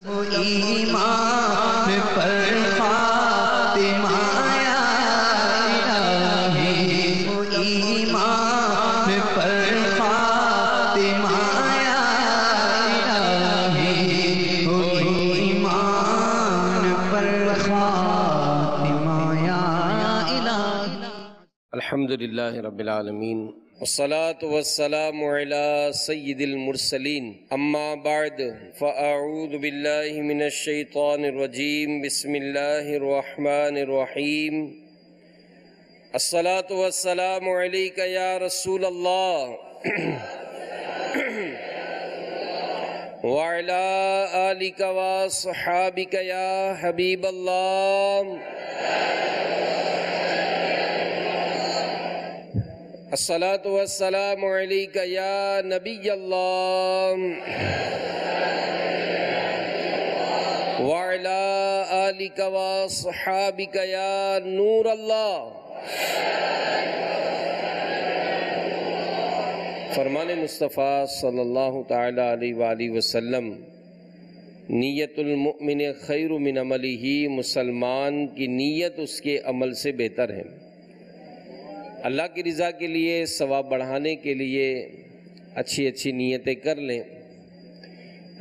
ایمان پر فاطمہ یا الہی، ایمان پر فاطمہ یا الہی، ایمان پر فاطمہ یا الہی۔ الحمدللہ رب العالمین، والصلاة والسلام على سید المرسلین، اما بعد فاعوذ باللہ من الشیطان الرجیم، بسم اللہ الرحمن الرحیم۔ الصلاة والسلام علیک یا رسول اللہ وعلی آلک وصحابک یا حبیب اللہ۔ الصلاة والسلام علیک یا نبی اللہ وعلی آلک وصحابک یا نور اللہ۔ فرمان مصطفیٰ صلی اللہ تعالی علیہ وآلہ وسلم، نیت المؤمن خیر من عملہ، مسلمان کی نیت اس کے عمل سے بہتر ہے۔ اللہ کی رضا کے لیے، ثواب بڑھانے کے لیے اچھی اچھی نیتیں کر لیں،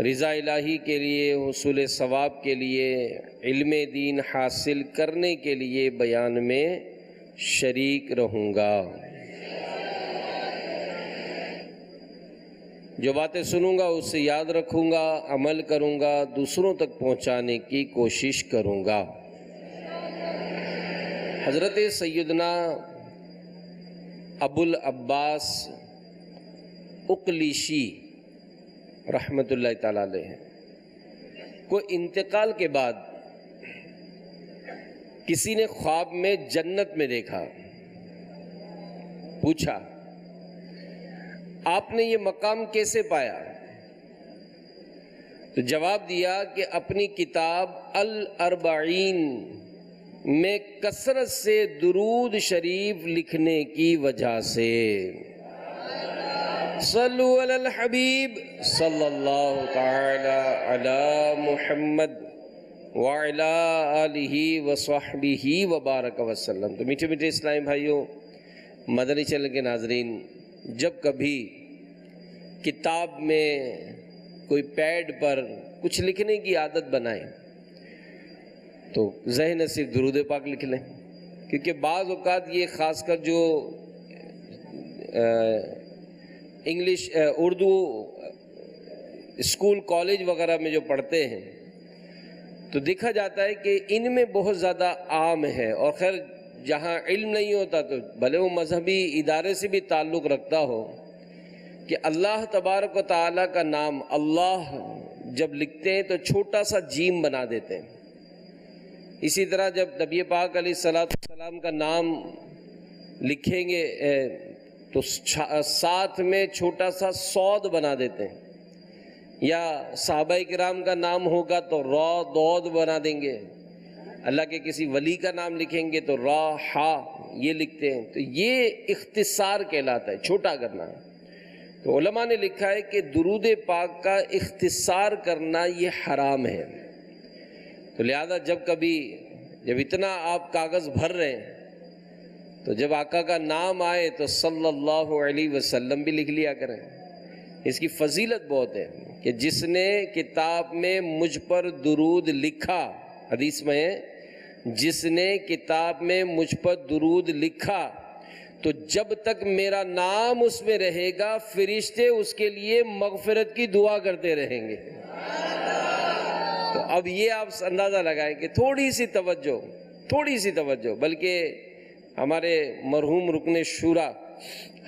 رضا الہی کے لیے، حصول ثواب کے لیے، علم دین حاصل کرنے کے لیے بیان میں شریک رہوں گا۔ جو باتیں سنوں گا اسے یاد رکھوں گا، عمل کروں گا، دوسروں تک پہنچانے کی کوشش کروں گا۔ حضرت سیدنا ابو العباس اقلیشی رحمۃ اللہ تعالیٰ علیہ کو انتقال کے بعد کسی نے خواب میں جنت میں دیکھا، پوچھا آپ نے یہ مقام کیسے پایا؟ تو جواب دیا کہ اپنی کتاب الاربعین میں کثرت سے درود شریف لکھنے کی وجہ سے۔ صلو علی الحبیب صلی اللہ تعالی علی محمد وعلی آلہ وصحبہ وبارک وسلم۔ تو میٹھے میٹھے اسلامی بھائیوں، مدنی چینل کے ناظرین، جب کبھی کتاب میں کوئی پیڈ پر کچھ لکھنے کی عادت بنائیں تو ذہن صرف درود پاک لکھ لیں، کیونکہ بعض اوقات یہ خاص کر جو انگلش اردو اسکول کالج وغیرہ میں جو پڑھتے ہیں تو دیکھا جاتا ہے کہ ان میں بہت زیادہ عام ہے، اور خیر جہاں علم نہیں ہوتا تو بھلے وہ مذہبی ادارے سے بھی تعلق رکھتا ہو، کہ اللہ تبارک و تعالیٰ کا نام اللہ جب لکھتے ہیں تو چھوٹا سا جیم بنا دیتے ہیں۔ اسی طرح جب نبی پاک علیہ السلام کا نام لکھیں گے تو ساتھ میں چھوٹا سا صاد بنا دیتے ہیں، یا صحابہ کرام کا نام ہوگا تو را دود بنا دیں گے، اللہ کے کسی ولی کا نام لکھیں گے تو را ہا یہ لکھتے ہیں۔ تو یہ اختصار کہلاتا ہے، چھوٹا کرنا۔ تو علماء نے لکھا ہے کہ درود پاک کا اختصار کرنا یہ حرام ہے۔ تو لہذا جب اتنا آپ کاغذ بھر رہے ہیں تو جب آقا کا نام آئے تو صلی اللہ علیہ وسلم بھی لکھ لیا کریں۔ اس کی فضیلت بہت ہے کہ جس نے کتاب میں مجھ پر درود لکھا، حدیث میں ہے، جس نے کتاب میں مجھ پر درود لکھا تو جب تک میرا نام اس میں رہے گا فرشتے اس کے لیے مغفرت کی دعا کرتے رہیں گے۔ تو اب یہ آپ اندازہ لگائیں کہ تھوڑی سی توجہ، بلکہ ہمارے مرحوم رکن شورا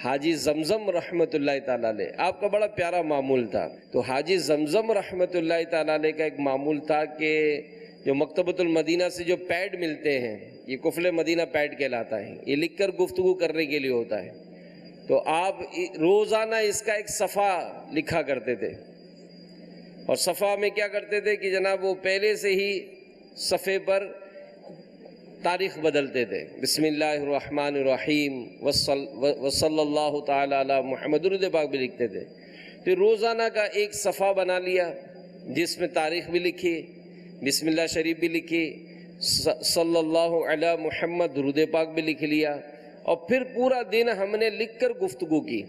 حاجی زمزم رحمۃ اللہ تعالیٰ علیہ، آپ کا بڑا پیارا معمول تھا۔ تو حاجی زمزم رحمۃ اللہ تعالیٰ علیہ کا ایک معمول تھا کہ جو مکتبۃ المدینہ سے جو پیڈ ملتے ہیں، یہ کفل مدینہ پیڈ کہلاتا ہے، یہ لکھ کر گفتگو کرنے کے لیے ہوتا ہے، تو آپ روزانہ اس کا ایک صفحہ لکھا کرتے تھے، اور صفحہ میں کیا کرتے تھے کہ جناب وہ پہلے سے ہی صفحے پر تاریخ بدلتے تھے، بسم اللہ الرحمن الرحیم وصلی اللہ تعالی علی محمد، درود پاک بھی لکھتے تھے۔ تو روزانہ کا ایک صفحہ بنا لیا، جس میں تاریخ بھی لکھی، بسم اللہ شریف بھی لکھی، صلی اللہ علی محمد درود پاک بھی لکھ لیا، اور پھر پورا دن ہم نے لکھ کر گفتگو کی۔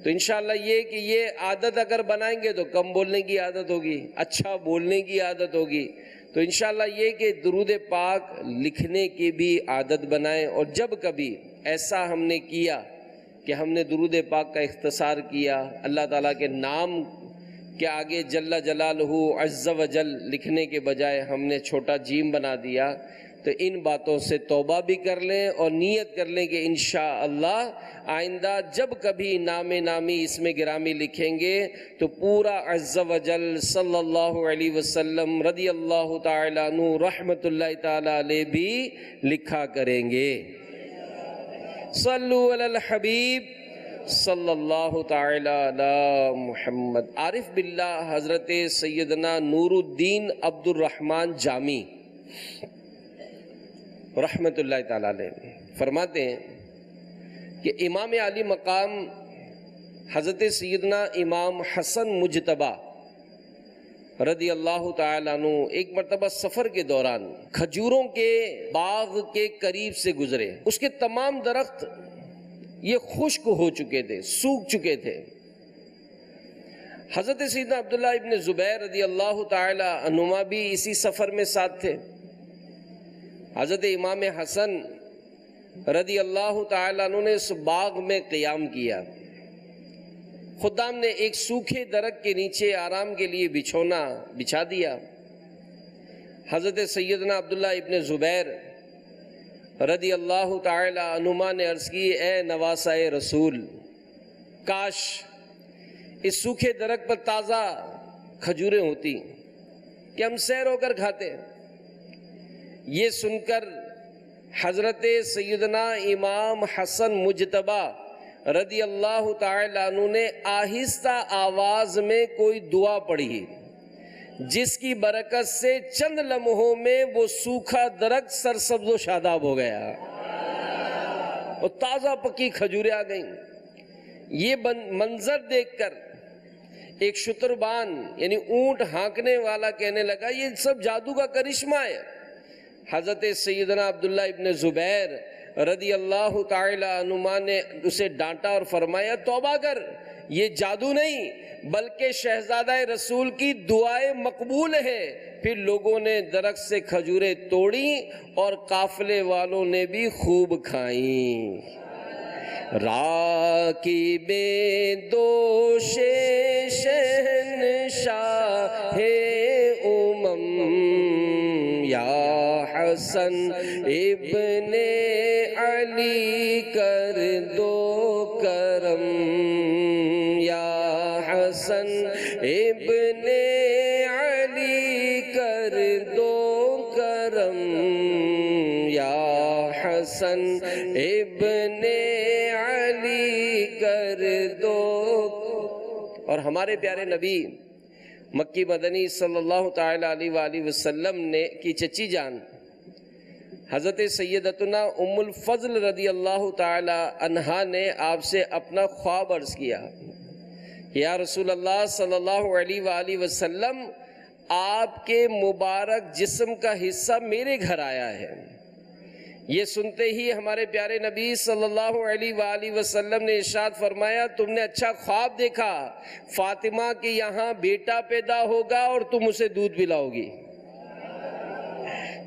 تو انشاءاللہ یہ کہ یہ عادت اگر بنائیں گے تو کم بولنے کی عادت ہوگی، اچھا بولنے کی عادت ہوگی۔ تو انشاءاللہ یہ کہ درود پاک لکھنے کی بھی عادت بنائیں، اور جب کبھی ایسا ہم نے کیا کہ ہم نے درود پاک کا اختصار کیا، اللہ تعالیٰ کے نام کے آگے جل جلالہ عز و جل لکھنے کے بجائے ہم نے چھوٹا جیم بنا دیا، تو ان باتوں سے توبہ بھی کر لیں اور نیت کر لیں کہ انشاءاللہ آئندہ جب کبھی نام نامی اس میں گرامی لکھیں گے تو پورا عز و جل صلی اللہ علیہ وسلم رضی اللہ تعالیٰ عنہ رحمت اللہ تعالیٰ علیہ بھی لکھا کریں گے۔ صلو علی الحبیب صلی اللہ تعالی علی محمد۔ عارف باللہ حضرت سیدنا نور الدین عبد الرحمن جامی رحمت اللہ تعالیٰ علیہ فرماتے ہیں کہ امام عالی مقام حضرت سیدنا امام حسن مجتبی رضی اللہ تعالیٰ عنہ ایک مرتبہ سفر کے دوران کھجوروں کے باغ کے قریب سے گزرے۔ اس کے تمام درخت یہ خشک ہو چکے تھے، سوکھ چکے تھے۔ حضرت سیدنا عبداللہ ابن زبیر رضی اللہ تعالیٰ عنہما بھی اسی سفر میں ساتھ تھے۔ حضرت امام حسن رضی اللہ تعالیٰ عنہ نے اس باغ میں قیام کیا۔ خدام نے ایک سوکھے درخت کے نیچے آرام کے لیے بچھونا بچھا دیا۔ حضرت سیدنا عبداللہ ابن زبیر رضی اللہ تعالی عنہما نے عرض کی، اے نواسۂ رسول، کاش اس سوکھے درخت پر تازہ کھجوریں ہوتی کہ ہم سیر ہو کر کھاتے۔ یہ سن کر حضرت سیدنا امام حسن مجتبی رضی اللہ تعالی عنہ نے آہستہ آواز میں کوئی دعا پڑھی، جس کی برکت سے چند لمحوں میں وہ سوکھا درخت سرسبز و شاداب ہو گیا اور تازہ پکی کھجوریں آ گئیں۔ یہ منظر دیکھ کر ایک شتربان یعنی اونٹ ہانکنے والا کہنے لگا، یہ سب جادو کا کرشمہ ہے۔ حضرت سیدنا عبداللہ ابن زبیر رضی اللہ تعالی عنہما نے اسے ڈانٹا اور فرمایا، توبہ کر، یہ جادو نہیں بلکہ شہزادہ رسول کی دعائیں مقبول ہے۔ پھر لوگوں نے درخت سے کھجوریں توڑی اور قافلے والوں نے بھی خوب کھائیں۔ راکب دوش شہنشاہ امم یا حسن ابن علی کر دو کرم، یا حسن ابن علی کر دو کرم، یا حسن ابن علی کر دو۔ اور ہمارے پیارے نبی مکی مدنی صلی اللہ تعالی علیہ وآلہ وسلم نے کی چچی جان حضرت سیدتنا ام الفضل رضی اللہ تعالی عنہا نے آپ سے اپنا خواب عرض کیا کہ یا رسول اللہ صلی اللہ علیہ وآلہ وسلم، آپ کے مبارک جسم کا حصہ میرے گھر آیا ہے۔ یہ سنتے ہی ہمارے پیارے نبی صلی اللہ علیہ وآلہ وسلم نے ارشاد فرمایا، تم نے اچھا خواب دیکھا، فاطمہ کے یہاں بیٹا پیدا ہوگا اور تم اسے دودھ پلاؤ گی۔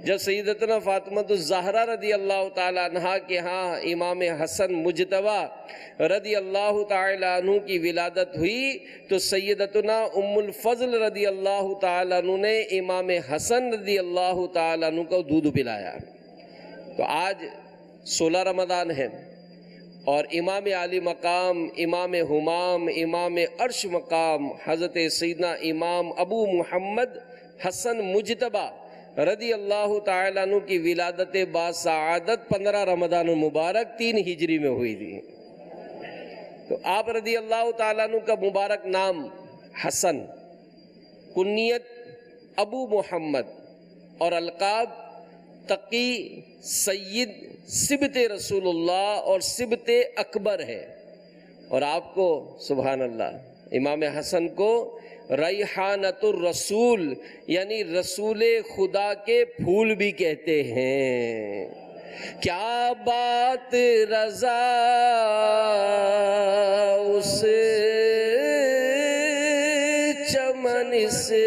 جب سیدتنا فاطمہ الزہرا رضی اللہ تعالی عنہ کے ہاں امام حسن مجتبی رضی اللہ تعالی عنہ کی ولادت ہوئی تو سیدتنا ام الفضل رضی اللہ تعالی عنہ نے امام حسن رضی اللہ تعالی عنہ کو دودھ پلایا۔ تو آج 16 رمضان ہے اور امام عالی مقام، امام ہمام، امام عرش مقام حضرت سیدنا امام ابو محمد حسن مجتبی رضی اللہ تعالیٰ عنہ کی ولادت باسعادت 15 رمضان المبارک 3 ہجری میں ہوئی تھی۔ تو آپ رضی اللہ تعالیٰ عنہ کا مبارک نام حسن، کنیت ابو محمد اور القاب تقی، سید، سبت رسول اللہ اور سبت اکبر ہے۔ اور آپ کو سبحان اللہ امام حسن کو ریحانۃ الرسول یعنی رسول خدا کے پھول بھی کہتے ہیں۔ کیا بات رضا اس چمن سے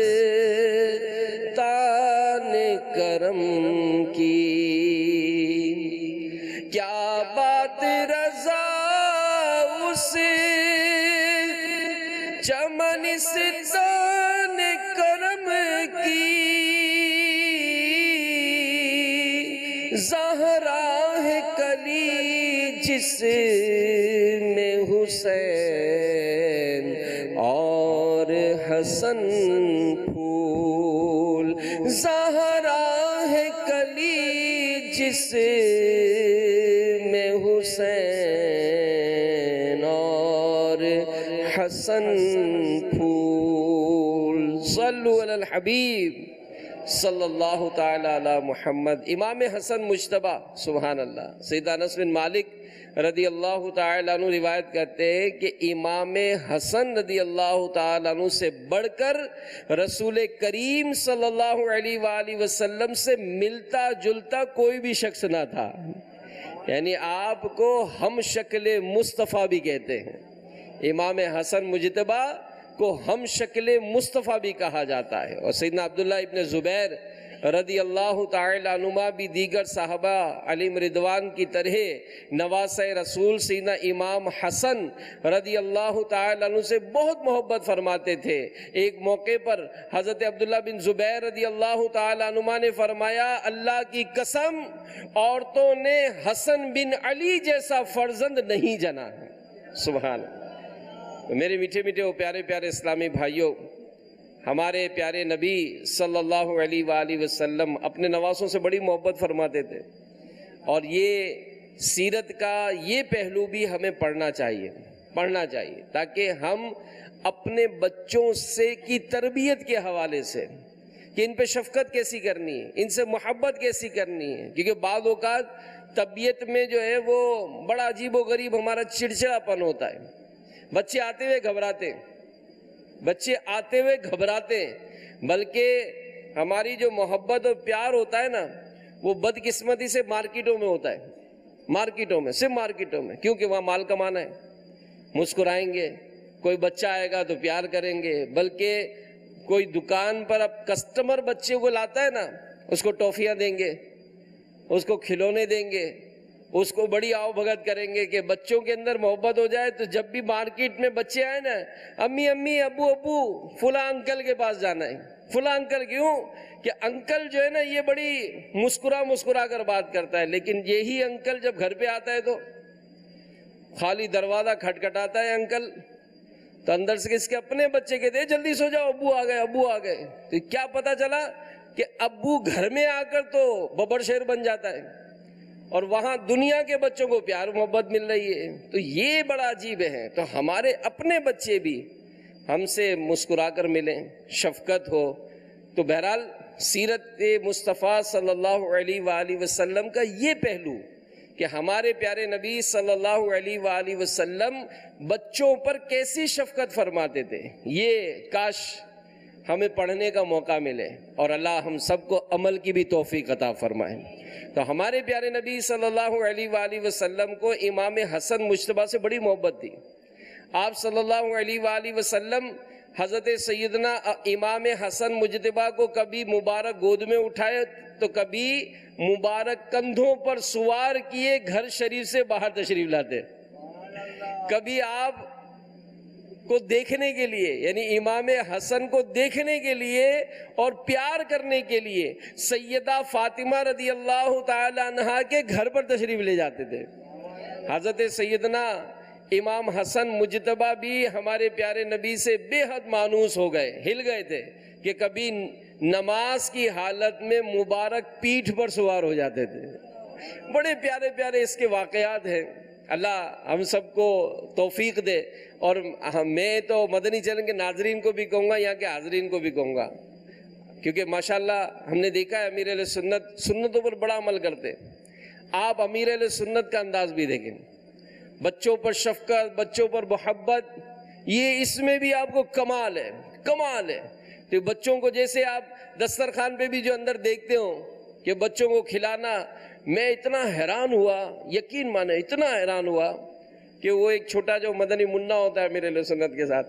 تان کرم کی، کیا بات رضا اس چمن سے تان کرم کی، زہرا ہے کلی جس میں حسین اور حسن پھول، زہرا ہے کلی جس میں حسین اور حسن پھول۔ صلو علی الحبیب صلی اللہ تعالی علی محمد۔ امام حسن مجتبیٰ، سبحان اللہ، سیدنا انس بن مالک رضی اللہ تعالیٰ عنہ روایت کرتے ہیں کہ امام حسن رضی اللہ تعالیٰ عنہ سے بڑھ کر رسول کریم صلی اللہ علیہ وآلہ وسلم سے ملتا جلتا کوئی بھی شخص نہ تھا، یعنی آپ کو ہم شکل مصطفیٰ بھی کہتے ہیں۔ امام حسن مجتبیٰ کو ہم شکل مصطفیٰ بھی کہا جاتا ہے۔ اور سیدنا عبداللہ ابن زبیر رضی اللہ تعالیٰ عنہما بھی دیگر صحابہ علیہم رضوان کی طرح نواسہ رسول سیدنا امام حسن رضی اللہ تعالیٰ عنہ سے بہت محبت فرماتے تھے۔ ایک موقع پر حضرت عبداللہ بن زبیر رضی اللہ تعالیٰ عنہما نے فرمایا، اللہ کی قسم عورتوں نے حسن بن علی جیسا فرزند نہیں جنا ہے۔ سبحان اللہ۔ میرے میٹھے میٹھے وہ پیارے پیارے اسلامی بھائیوں، ہمارے پیارے نبی صلی اللہ علیہ وآلہ وسلم اپنے نواسوں سے بڑی محبت فرماتے تھے، اور یہ سیرت کا یہ پہلو بھی ہمیں پڑھنا چاہیے تاکہ ہم اپنے بچوں سے کی تربیت کے حوالے سے کہ ان پہ شفقت کیسی کرنی ہے، ان سے محبت کیسی کرنی ہے، کیونکہ بعض اوقات طبیعت میں جو ہے وہ بڑا عجیب و غریب ہمارا چڑچڑاپن ہوتا ہے۔ بچے آتے ہوئے گھبراتے ہیں، بلکہ ہماری جو محبت اور پیار ہوتا ہے نا، وہ بدقسمتی سے مارکیٹوں میں ہوتا ہے، صرف مارکیٹوں میں، کیونکہ وہاں مال کمانا ہے۔ مسکرائیں گے، کوئی بچہ آئے گا تو پیار کریں گے، بلکہ کوئی دکان پر اب کسٹمر بچے کو لاتا ہے نا، اس کو ٹافیاں دیں گے، اس کو کھلونے دیں گے، اس کو بڑی آؤ بھگت کریں گے کہ بچوں کے اندر محبت ہو جائے۔ تو جب بھی مارکیٹ میں بچے آئے نا، امی امی ابو ابو فلاں انکل کے پاس جانا ہے۔ فلاں انکل کیوں؟ کہ انکل جو ہے نا یہ بڑی مسکرا کر بات کرتا ہے، لیکن یہی انکل جب گھر پہ آتا ہے تو خالی دروازہ کھٹکھٹاتا ہے انکل، تو اندر سے اس کے اپنے بچے کہتے ہیں جلدی سو جاؤ، ابو آ گئے۔ تو کیا پتا چلا کہ ابو گھر میں آ کر تو ببر شیر بن جاتا ہے، اور وہاں دنیا کے بچوں کو پیار محبت مل رہی ہے۔ تو یہ بڑا عجیب ہے۔ تو ہمارے اپنے بچے بھی ہم سے مسکرا کر ملیں، شفقت ہو۔ تو بہرحال سیرت مصطفیٰ صلی اللہ علیہ وآلہ وسلم کا یہ پہلو کہ ہمارے پیارے نبی صلی اللہ علیہ وآلہ وسلم بچوں پر کیسی شفقت فرماتے تھے، یہ کاش ہمیں پڑھنے کا موقع ملے، اور اللہ ہم سب کو عمل کی بھی توفیق عطا فرمائے۔ تو ہمارے پیارے نبی صلی اللہ علیہ وآلہ وسلم کو امام حسن مجتبیٰ سے بڑی محبت تھی۔ آپ صلی اللہ علیہ وآلہ وسلم حضرت سیدنا امام حسن مجتبیٰ کو کبھی مبارک گود میں اٹھائے تو کبھی مبارک کندھوں پر سوار کیے گھر شریف سے باہر تشریف لاتے۔ کبھی آپ کو دیکھنے کے لیے، یعنی امام حسن کو دیکھنے کے لیے اور پیار کرنے کے لیے سیدہ فاطمہ رضی اللہ تعالی عنہا کے گھر پر تشریف لے جاتے تھے۔ حضرت سیدنا امام حسن مجتبیٰ بھی ہمارے پیارے نبی سے بے حد مانوس ہو گئے، ہل گئے تھے کہ کبھی نماز کی حالت میں مبارک پیٹھ پر سوار ہو جاتے تھے۔ بڑے پیارے پیارے اس کے واقعات ہیں۔ اللہ ہم سب کو توفیق دے۔ اور میں تو مدنی چینل کے ناظرین کو بھی کہوں گا، یہاں کے حاضرین کو بھی کہوں گا، کیونکہ ماشاءاللہ ہم نے دیکھا ہے امیر اہل سنت سنتوں پر بڑا عمل کرتے۔ آپ امیر اہل سنت کا انداز بھی دیکھیں، بچوں پر شفقت، بچوں پر محبت، یہ اس میں بھی آپ کو کمال ہے۔ کمال ہے. تو بچوں کو جیسے آپ دسترخوان پہ بھی جو اندر دیکھتے ہو کہ بچوں کو کھلانا، میں اتنا حیران ہوا، یقین مانے اتنا حیران ہوا کہ وہ ایک چھوٹا جو مدنی منا ہوتا ہے میرے سنت کے ساتھ،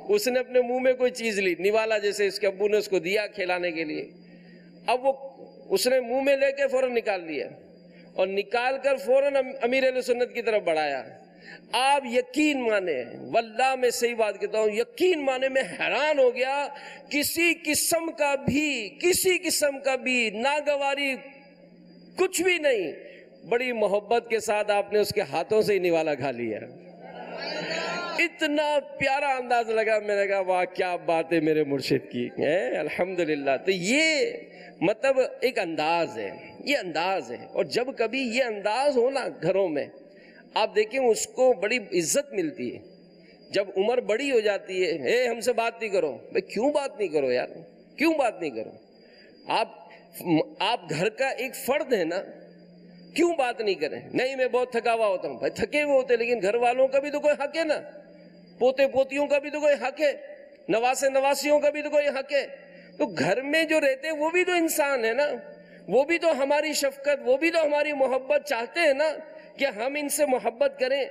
اس نے اپنے منہ میں کوئی چیز لی، نوالا جیسے اس کے ابو نے اس کو دیا کھلانے کے لیے. اب وہ اس نے منہ میں لے کے فوراً نکال لیا اور نکال کر فوراً امیر اہل سنت کی طرف بڑھایا. آپ یقین مانے، واللہ میں صحیح بات کہتا ہوں، یقین مانے میں حیران ہو گیا. کسی قسم کا بھی ناگواری کچھ بھی نہیں، بڑی محبت کے ساتھ آپ نے اس کے ہاتھوں سے ہی نوالا کھا لیا. اتنا پیارا انداز لگا، میں نے کہا واہ کیا بات ہے میرے مرشد کی، الحمدللہ. تو یہ مطلب ایک انداز ہے، یہ انداز ہے. اور جب کبھی یہ انداز ہو نا گھروں میں، آپ دیکھیں اس کو بڑی عزت ملتی ہے. جب عمر بڑی ہو جاتی ہے، ہم سے بات نہیں کرو. بھئی کیوں بات نہیں کرو یار، کیوں بات نہیں کرو؟ آپ گھر کا ایک فرد ہے نا، کیوں بات نہیں کریں؟ نہیں میں بہت تھکا ہوا ہوتا ہوں. بھائی تھکے ہوئے ہوتے، لیکن گھر والوں کا بھی تو کوئی حق ہے نا، پوتے پوتیوں کا بھی تو کوئی حق ہے، نواسے نواسیوں کا بھی تو کوئی حق ہے. تو گھر میں جو رہتے ہیں وہ بھی تو انسان ہے نا، وہ بھی تو ہماری شفقت، وہ بھی تو ہماری محبت چاہتے ہیں نا کہ ہم ان سے محبت کریں،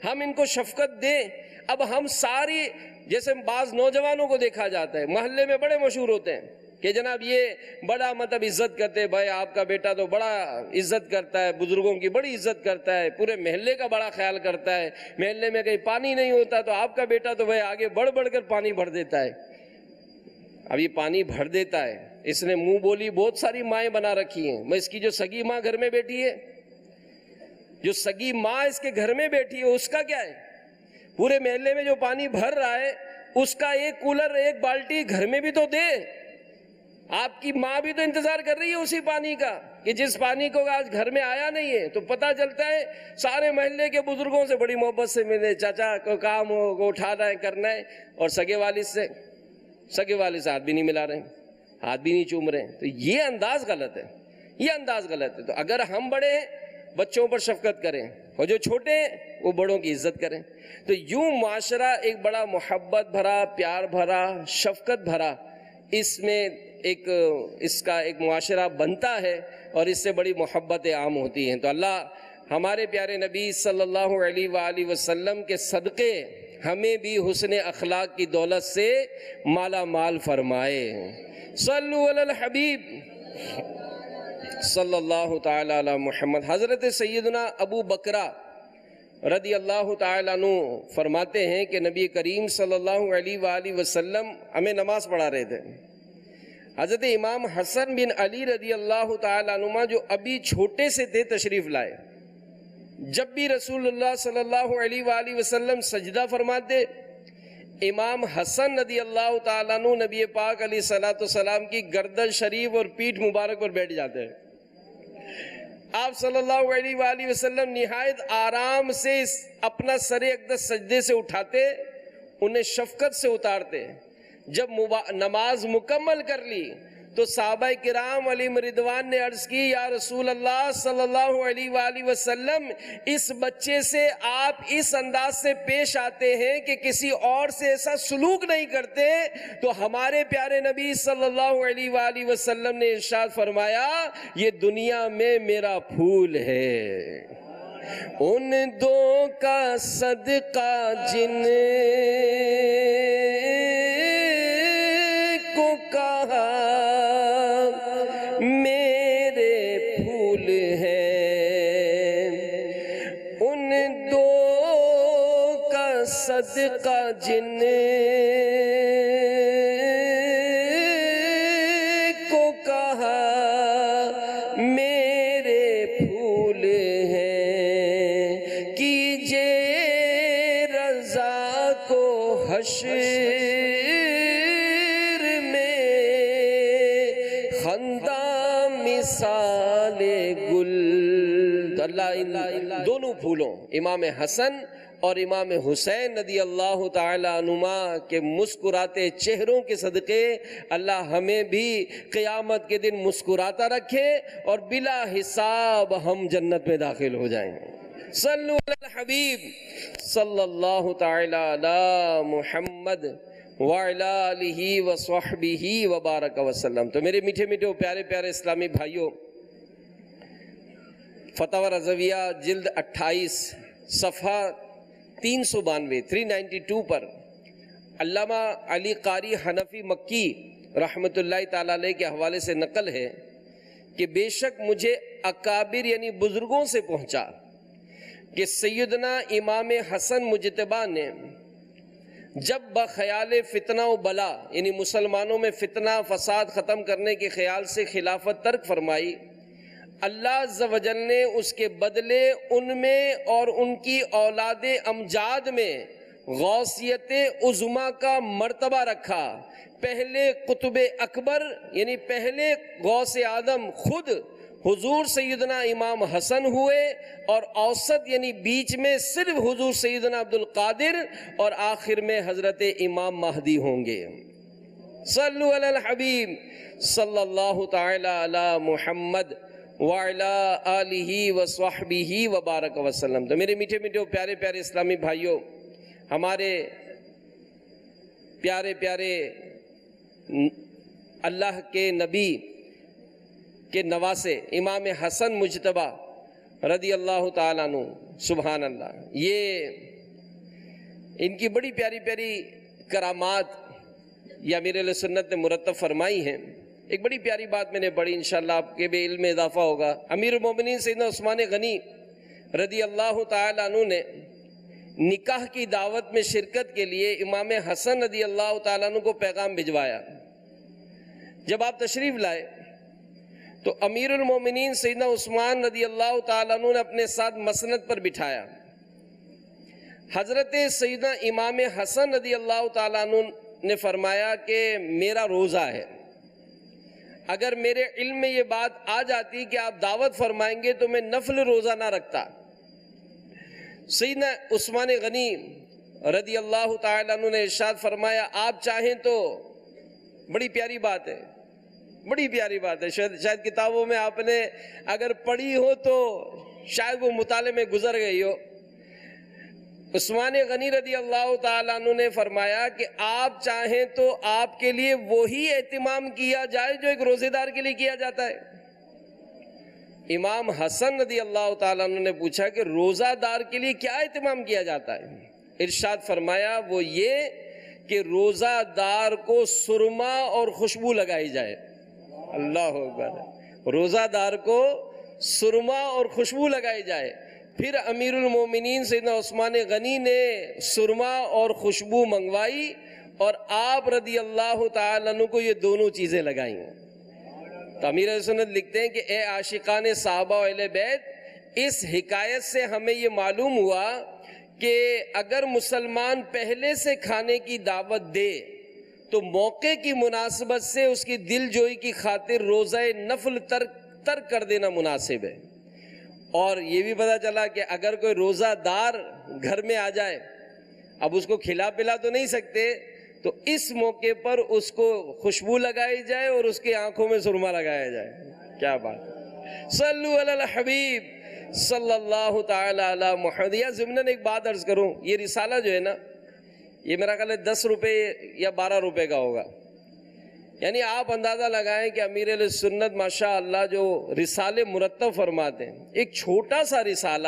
ہم ان کو شفقت دیں. اب ہم ساری، جیسے بعض نوجوانوں کو دیکھا جاتا ہے محلے میں بڑے مشہور ہوتے ہیں کہ جناب یہ بڑا مطلب عزت کرتے ہیں، بھائی آپ کا بیٹا تو بڑا عزت کرتا ہے، بزرگوں کی بڑی عزت کرتا ہے، پورے محلے کا بڑا خیال کرتا ہے، محلے میں کہیں پانی نہیں ہوتا تو آپ کا بیٹا تو بھائی آگے بڑھ بڑھ کر پانی بھر دیتا ہے. اب یہ پانی بھر دیتا ہے، اس نے منہ بولی بہت ساری مائیں بنا رکھی ہیں. میں اس کی جو سگی ماں گھر میں بیٹھی ہے، جو سگی ماں اس کے گھر میں بیٹھی ہے، اس کا کیا ہے؟ پورے محلے میں جو پانی بھر رہا ہے اس کا ایک کولر ایک بالٹی گھر میں بھی تو دے. آپ کی ماں بھی تو انتظار کر رہی ہے اسی پانی کا، کہ جس پانی کو آج گھر میں آیا نہیں ہے تو پتہ چلتا ہے سارے محلے کے بزرگوں سے بڑی محبت سے ملے، چاچا کو کام ہو کو اٹھانا ہے کرنا ہے، اور سگے والد سے ہاتھ بھی نہیں ملا رہے ہیں، ہاتھ بھی نہیں چوم رہے ہیں. تو یہ انداز غلط ہے، یہ انداز غلط ہے. تو اگر ہم بڑے ہیں بچوں پر شفقت کریں، اور جو چھوٹے ہیں وہ بڑوں کی عزت کریں. تو یوں معاشرہ ایک بڑا محبت بھرا، پیار بھرا، شفقت بھرا اس کا ایک معاشرہ بنتا ہے، اور اس سے بڑی محبتیں عام ہوتی ہیں. تو اللہ ہمارے پیارے نبی صلی اللہ علیہ وآلہ وسلم کے صدقے ہمیں بھی حسن اخلاق کی دولت سے مالا مال فرمائے. صلو علی الحبیب صلی اللہ تعالی علی محمد. حضرت سیدنا ابو بکرہ رضی اللہ تعالیٰ عنہ فرماتے ہیں کہ نبی کریم صلی اللہ علیہ وآلہ وسلم ہمیں نماز پڑھا رہے تھے. حضرت امام حسن بن علی رضی اللہ تعالیٰ عنہ جو ابھی چھوٹے سے تھے تشریف لائے. جب بھی رسول اللہ صلی اللہ علیہ وآلہ وسلم سجدہ فرماتے، امام حسن رضی اللہ تعالیٰ عنہ نبی پاک علیہ الصلوۃ والسلام کی گردن شریف اور پیٹھ مبارک پر بیٹھ جاتے ہیں. آپ صلی اللہ علیہ وآلہ وسلم نہایت آرام سے اپنا سر اقدس سجدے سے اٹھاتے، انہیں شفقت سے اتارتے. جب نماز مکمل کر لی تو صحابہ کرام علیہم رضوان نے عرض کی، یا رسول اللہ صلی اللہ علیہ وآلہ وسلم، اس بچے سے آپ اس انداز سے پیش آتے ہیں کہ کسی اور سے ایسا سلوک نہیں کرتے. تو ہمارے پیارے نبی صلی اللہ علیہ وآلہ وسلم نے ارشاد فرمایا، یہ دنیا میں میرا پھول ہے، ان دو کا صدقہ جن کو کہا میرے پھول ہے، ان دو کا صدقہ جن کو کہا میرے پھول ہے، کیجے رضا کو حشر مثال گل. اللہ دونوں پھولوں، امام حسن اور امام حسین رضی اللہ تعالی عنہما کے مسکراتے چہروں کے صدقے اللہ ہمیں بھی قیامت کے دن مسکراتا رکھے اور بلا حساب ہم جنت میں داخل ہو جائیں. صلو علی الحبیب صلی اللہ تعالی علی محمد وعلی آلہ وصحبہ وبارک وسلم۔ تو میرے میٹھے میٹھے پیارے پیارے اسلامی بھائیوں، فتاوی رضویہ جلد 28 صفحہ 392 پر علامہ علی قاری حنفی مکی رحمۃ اللہ تعالی علیہ کے حوالے سے نقل ہے کہ بے شک مجھے اکابر یعنی بزرگوں سے پہنچا کہ سیدنا امام حسن مجتبی نے جب بخیال فتنہ و بلا یعنی مسلمانوں میں فتنہ فساد ختم کرنے کے خیال سے خلافت ترک فرمائی، اللہ عز و جل نے اس کے بدلے ان میں اور ان کی اولاد امجاد میں غوثیت عظمیٰ کا مرتبہ رکھا۔ پہلے قطب اکبر یعنی پہلے غوث اعظم خود حضور سیدنا امام حسن ہوئے، اور اوسط یعنی بیچ میں صرف حضور سیدنا عبد القادر، اور آخر میں حضرت امام مہدی ہوں گے۔ صلو علی الحبیب صلی اللہ تعالی علی محمد وعلی آلہ وصحبہ وبارک وسلم۔ تو میرے میٹھے میٹھے پیارے پیارے اسلامی بھائیوں، ہمارے پیارے پیارے اللہ کے نبی کے نواسے امام حسن مجتبی رضی اللہ تعالیٰ عنہ، سبحان اللہ، یہ ان کی بڑی پیاری پیاری کرامات یا امیر علیہ سنت نے مرتب فرمائی ہیں۔ ایک بڑی پیاری بات میں نے پڑھی، انشاءاللہ آپ کے بھی علم میں اضافہ ہوگا۔ امیر المومنین سیدنا عثمان غنی رضی اللہ تعالیٰ عنہ نے نکاح کی دعوت میں شرکت کے لیے امام حسن رضی اللہ تعالیٰ عنہ کو پیغام بھجوایا۔ جب آپ تشریف لائے تو امیر المومنین سیدنا عثمان رضی اللہ تعالیٰ عنہ نے اپنے ساتھ مسند پر بٹھایا۔ حضرت سیدنا امام حسن رضی اللہ تعالیٰ عنہ نے فرمایا کہ میرا روزہ ہے، اگر میرے علم میں یہ بات آ جاتی کہ آپ دعوت فرمائیں گے تو میں نفل روزہ نہ رکھتا۔ سیدنا عثمان غنی رضی اللہ تعالیٰ عنہ نے ارشاد فرمایا، آپ چاہیں تو، بڑی پیاری بات ہے، بڑی پیاری بات ہے، شاید کتابوں میں آپ نے اگر پڑھی ہو تو شاید وہ مطالعے میں گزر گئی ہو۔ عثمان غنی رضی اللہ تعالیٰ عنہ نے فرمایا کہ آپ چاہیں تو آپ کے لیے وہی اہتمام کیا جائے جو ایک روزے دار کے لیے کیا جاتا ہے۔ امام حسن رضی اللہ تعالیٰ عنہ نے پوچھا کہ روزہ دار کے لیے کیا اہتمام کیا جاتا ہے؟ ارشاد فرمایا وہ یہ کہ روزہ دار کو سرما اور خوشبو لگائی جائے۔ اللہ اکبر، روزہ دار کو سرما اور خوشبو لگائی جائے۔ پھر امیر المومنین سیدنا عثمان غنی نے سرما اور خوشبو منگوائی اور آپ رضی اللہ تعالیٰ عنہ کو یہ دونوں چیزیں لگائیں۔ تو امیر اہل سنت لکھتے ہیں کہ اے عاشقان صحابہ و اہل بیت، اس حکایت سے ہمیں یہ معلوم ہوا کہ اگر مسلمان پہلے سے کھانے کی دعوت دے تو موقع کی مناسبت سے اس کی دل جوئی کی خاطر روزہ نفل ترک کر دینا مناسب ہے۔ اور یہ بھی پتہ چلا کہ اگر کوئی روزہ دار گھر میں آ جائے، اب اس کو کھلا پلا تو نہیں سکتے، تو اس موقع پر اس کو خوشبو لگائی جائے اور اس کی آنکھوں میں سرما لگایا جائے۔ کیا بات! صلو علی الحبیب صلی اللہ تعالی علی محمد۔ یا ضمناً ایک بات عرض کروں، یہ رسالہ جو ہے نا، یہ میرا خیال ہے 10 روپے یا 12 روپے کا ہوگا۔ یعنی آپ اندازہ لگائیں کہ امیر علیہ سنت ماشاء اللہ جو رسالے مرتب فرماتے ہیں، ایک چھوٹا سا رسالہ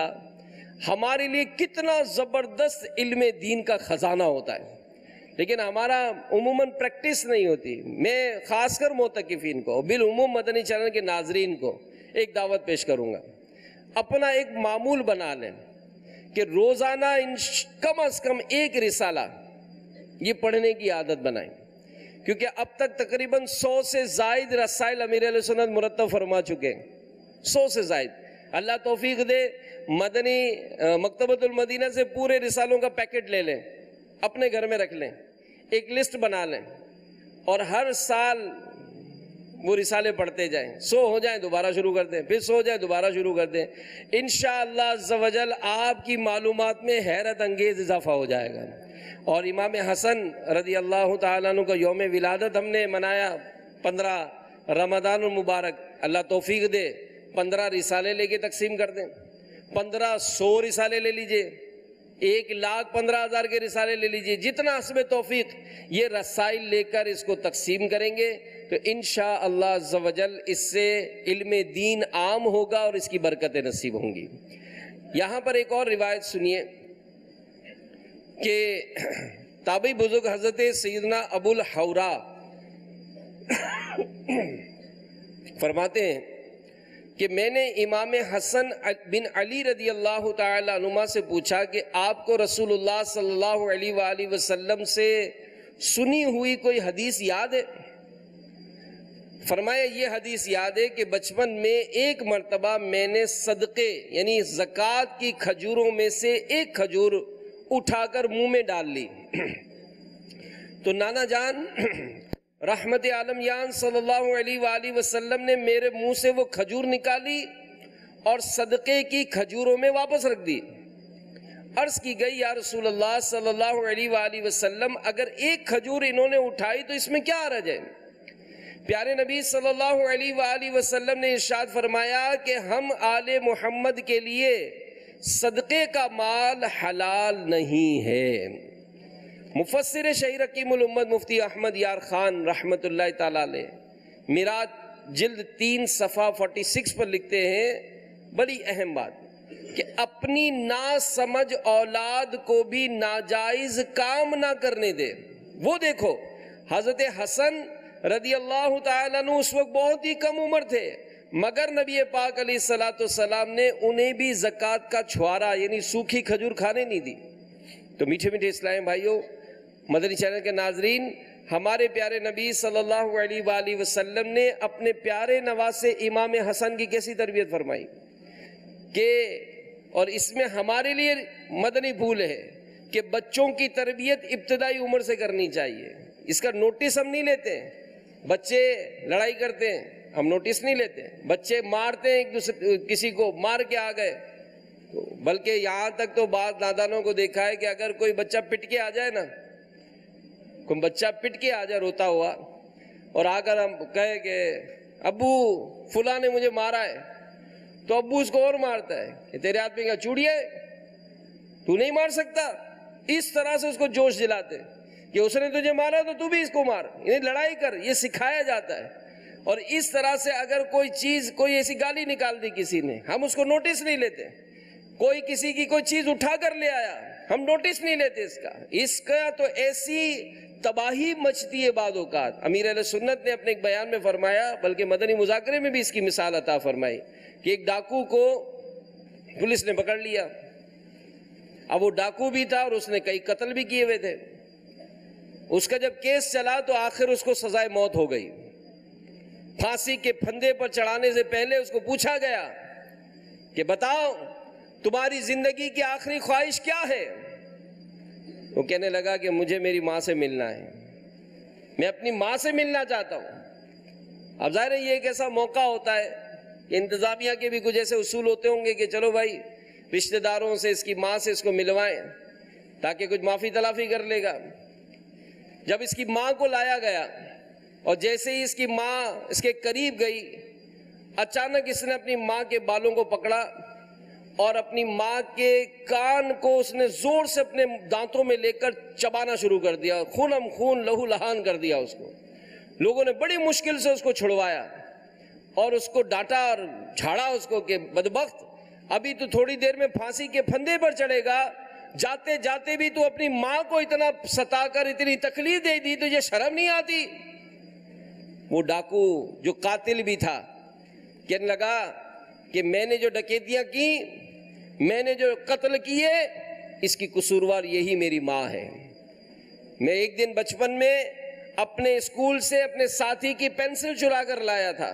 ہمارے لیے کتنا زبردست علم دین کا خزانہ ہوتا ہے، لیکن ہمارا عموماً پریکٹس نہیں ہوتی۔ میں خاص کر معتکفین کو، بالعموم مدنی چینل کے ناظرین کو ایک دعوت پیش کروں گا، اپنا ایک معمول بنا لیں کہ روزانہ کم از کم ایک رسالہ یہ پڑھنے کی عادت بنائیں، کیونکہ اب تک تقریباً 100 سے زائد رسائل امیر علیہ سنت مرتب فرما چکے ہیں، 100 سے زائد۔ اللہ توفیق دے، مدنی مکتبۃ المدینہ سے پورے رسالوں کا پیکٹ لے لیں، اپنے گھر میں رکھ لیں، ایک لسٹ بنا لیں اور ہر سال وہ رسالے پڑھتے جائیں۔ 100 ہو جائیں دوبارہ شروع کر دیں، پھر 100 ہو جائیں دوبارہ شروع کر دیں۔ انشاءاللہ عز و جل آپ کی معلومات میں حیرت انگیز اضافہ ہو جائے گا۔ اور امام حسن رضی اللہ تعالیٰ عنہ کا یوم ولادت ہم نے منایا 15 رمضان المبارک۔ اللہ توفیق دے 15 رسالے لے کے تقسیم کر دیں، 1500 رسالے لے لیجئے، 1,15,000 کے رسالے لے لیجئے، جتنا حسب توفیق یہ رسائل لے کر اس کو تقسیم کریں گے تو انشاءاللہ عز و جل اس سے علم دین عام ہوگا اور اس کی برکتیں نصیب ہوں گی۔ یہاں پر ایک اور روایت سنیے کہ تابعی بزرگ حضرت سیدنا ابو الحورا فرماتے ہیں کہ میں نے امام حسن بن علی رضی اللہ تعالی عنہما سے پوچھا کہ آپ کو رسول اللہ صلی اللہ علیہ وآلہ وسلم سے سنی ہوئی کوئی حدیث یاد ہے؟ فرمایا یہ حدیث یاد ہے کہ بچپن میں ایک مرتبہ میں نے صدقے یعنی زکوٰۃ کی کھجوروں میں سے ایک کھجور اٹھا کر منہ میں ڈال لی تو نانا جان رحمت عالم یان صلی اللہ علیہ وآلہ وسلم نے میرے منہ سے وہ کھجور نکالی اور صدقے کی کھجوروں میں واپس رکھ دی۔ عرض کی گئی یا رسول اللہ صلی اللہ علیہ وآلہ وسلم اگر ایک کھجور انہوں نے اٹھائی تو اس میں کیا حرج ہے؟ پیارے نبی صلی اللہ علیہ وآلہ وسلم نے ارشاد فرمایا کہ ہم آل محمد کے لیے صدقے کا مال حلال نہیں ہے۔ مفسر شہیر حکیم الامت مفتی احمد یار خان رحمت اللہ تعالی علیہ میرات جلد 3 صفحہ 46 پر لکھتے ہیں بڑی اہم بات کہ اپنی نا سمجھ اولاد کو بھی ناجائز کام نہ کرنے دے۔ وہ دیکھو حضرت حسن رضی اللہ تعالیٰ عنہ اس وقت بہت ہی کم عمر تھے مگر نبی پاک علیہ السلام نے انہیں بھی زکوٰۃ کا چھوارا یعنی سوکھی کھجور کھانے نہیں دی۔ تو میٹھے میٹھے اسلامی بھائیوں، مدنی چینل کے ناظرین، ہمارے پیارے نبی صلی اللہ علیہ وآلہ وسلم نے اپنے پیارے نواسے امام حسن کی کیسی تربیت فرمائی کہ اور اس میں ہمارے لیے مدنی پھول ہے کہ بچوں کی تربیت ابتدائی عمر سے کرنی چاہیے۔ اس کا نوٹس ہم نہیں لیتے ہیں، بچے لڑائی کرتے ہیں ہم نوٹس نہیں لیتے، بچے مارتے ہیں ایک دوسرے کسی کو مار کے آ گئے، بلکہ یہاں تک تو بعض نادانوں کو دیکھا ہے کہ اگر کوئی بچہ پٹ کے آ جائے نا، کوئی بچہ پٹ کے آ جائے روتا ہوا اور آ کر ہم کہے کہ ابو فلاں نے مجھے مارا ہے تو ابو اس کو اور مارتا ہے کہ تیرے ہاتھ میں کیا چوڑی ہے، تو نہیں مار سکتا۔ اس طرح سے اس کو جوش دلاتے کہ اس نے تجھے مارا تو بھی اس کو مار، یعنی لڑائی کر، یہ سکھایا جاتا ہے۔ اور اس طرح سے اگر کوئی چیز کوئی ایسی گالی نکال دی کسی نے ہم اس کو نوٹس نہیں لیتے، کوئی کسی کی کوئی چیز اٹھا کر لے آیا ہم نوٹس نہیں لیتے اس کا تو ایسی تباہی مچتی ہے بعض اوقات۔ امیر اہل سنت نے اپنے ایک بیان میں فرمایا، بلکہ مدنی مذاکرے میں بھی اس کی مثال عطا فرمائی کہ ایک ڈاکو کو پولیس نے پکڑ لیا، اب وہ ڈاکو بھی تھا اور اس نے کئی قتل بھی کیے ہوئے تھے۔ اس کا جب کیس چلا تو آخر اس کو سزائے موت ہو گئی۔ پھانسی کے پھندے پر چڑھانے سے پہلے اس کو پوچھا گیا کہ بتاؤ تمہاری زندگی کی آخری خواہش کیا ہے؟ وہ کہنے لگا کہ مجھے میری ماں سے ملنا ہے، میں اپنی ماں سے ملنا چاہتا ہوں۔ اب ظاہر ہے یہ ایک ایسا موقع ہوتا ہے کہ انتظامیہ کے بھی کچھ ایسے اصول ہوتے ہوں گے کہ چلو بھائی رشتہ داروں سے اس کی ماں سے اس کو ملوائیں تاکہ کچھ معافی تلافی کر لے گا۔ جب اس کی ماں کو لایا گیا اور جیسے ہی اس کی ماں اس کے قریب گئی، اچانک اس نے اپنی ماں کے بالوں کو پکڑا اور اپنی ماں کے کان کو اس نے زور سے اپنے دانتوں میں لے کر چبانا شروع کر دیا، خونم خون لہو لہان کر دیا اس کو۔ لوگوں نے بڑی مشکل سے اس کو چھڑوایا اور اس کو ڈانٹا اور جھاڑا اس کو کہ بدبخت، ابھی تو تھوڑی دیر میں پھانسی کے پھندے پر چڑھے گا، جاتے جاتے بھی تو اپنی ماں کو اتنا ستا کر اتنی تکلیف دے دی، تو یہ شرم نہیں آتی؟ وہ ڈاکو جو قاتل بھی تھا کہنے لگا کہ میں نے جو ڈکیتیاں کی، میں نے جو قتل کیے، اس کی قصوروار یہی میری ماں ہے۔ میں ایک دن بچپن میں اپنے اسکول سے اپنے ساتھی کی پینسل چرا کر لایا تھا،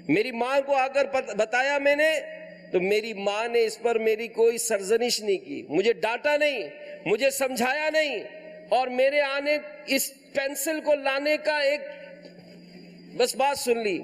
میری ماں کو آ کر بتایا میں نے، تو میری ماں نے اس پر میری کوئی سرزنش نہیں کی، مجھے ڈانٹا نہیں، مجھے سمجھایا نہیں، اور میرے آنے اس پینسل کو لانے کا ایک بس بات سن لی۔